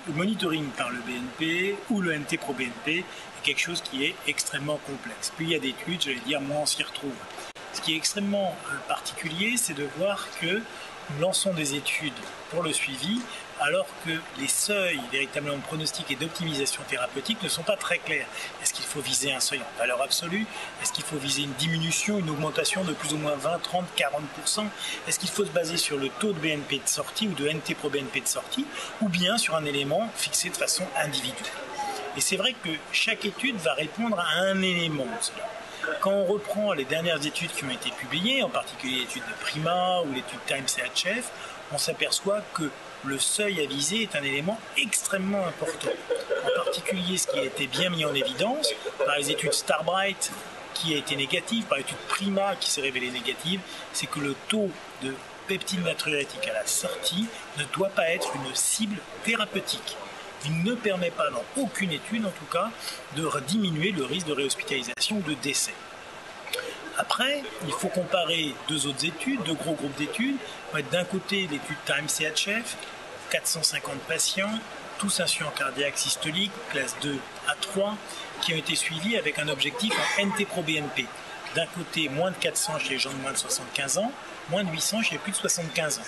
le monitoring par le BNP ou le NT-proBNP est quelque chose qui est extrêmement complexe. Plus il y a d'études, j'allais dire, moins on s'y retrouve. Ce qui est extrêmement particulier, c'est de voir que nous lançons des études pour le suivi, alors que les seuils véritablement de pronostic et d'optimisation thérapeutique ne sont pas très clairs. Est-ce qu'il faut viser un seuil en valeur absolue? Est-ce qu'il faut viser une diminution, une augmentation de plus ou moins 20, 30, 40%? Est-ce qu'il faut se baser sur le taux de BNP de sortie ou de NT-proBNP de sortie, ou bien sur un élément fixé de façon individuelle? Et c'est vrai que chaque étude va répondre à un élément de cela. Quand on reprend les dernières études qui ont été publiées, en particulier l'étude de Prima ou l'étude Times-CHF, on s'aperçoit que le seuil à viser est un élément extrêmement important. En particulier, ce qui a été bien mis en évidence par les études Starbright, qui a été négative, par l'étude Prima, qui s'est révélée négative, c'est que le taux de peptide natriurétique à la sortie ne doit pas être une cible thérapeutique. Il ne permet pas, dans aucune étude en tout cas, de diminuer le risque de réhospitalisation ou de décès. Après, il faut comparer deux autres études, deux gros groupes d'études. D'un côté, l'étude Times-CHF, 450 patients, tous insuffisants cardiaques systoliques, classe 2 à 3, qui ont été suivis avec un objectif en NT-proBNP. D'un côté, moins de 400 chez les gens de moins de 75 ans, moins de 800 chez les plus de 75 ans.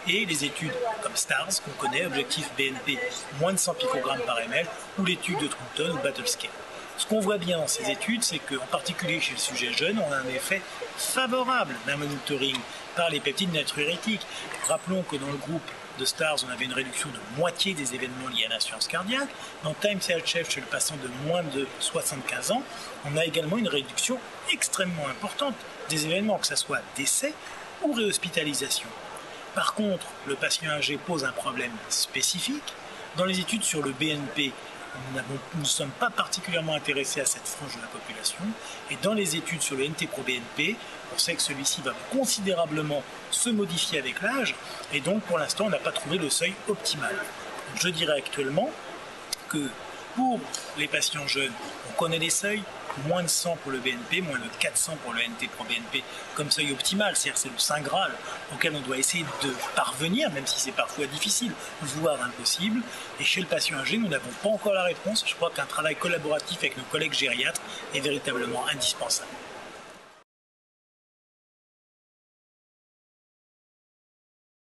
Et les études comme STARS, qu'on connaît, objectif BNP, moins de 100 picogrammes par ml, ou l'étude de Troughton ou Battlescale. Ce qu'on voit bien dans ces études, c'est qu'en particulier chez le sujet jeune, on a un effet favorable d'un monitoring par les peptides natriurétiques. Rappelons que dans le groupe de STARS, on avait une réduction de moitié des événements liés à l'insuffisance cardiaque. Dans Times-CHF, chez le patient de moins de 75 ans, on a également une réduction extrêmement importante des événements, que ce soit décès ou réhospitalisation. Par contre, le patient âgé pose un problème spécifique. Dans les études sur le BNP, nous ne sommes pas particulièrement intéressés à cette frange de la population. Et dans les études sur le NT-proBNP, on sait que celui-ci va considérablement se modifier avec l'âge. Et donc, pour l'instant, on n'a pas trouvé le seuil optimal. Donc, je dirais actuellement que pour les patients jeunes, on connaît les seuils. Moins de 100 pour le BNP, moins de 400 pour le NT-proBNP comme seuil optimal, c'est-à-dire c'est le Saint Graal auquel on doit essayer de parvenir, même si c'est parfois difficile, voire impossible. Et chez le patient âgé, nous n'avons pas encore la réponse. Je crois qu'un travail collaboratif avec nos collègues gériatres est véritablement indispensable.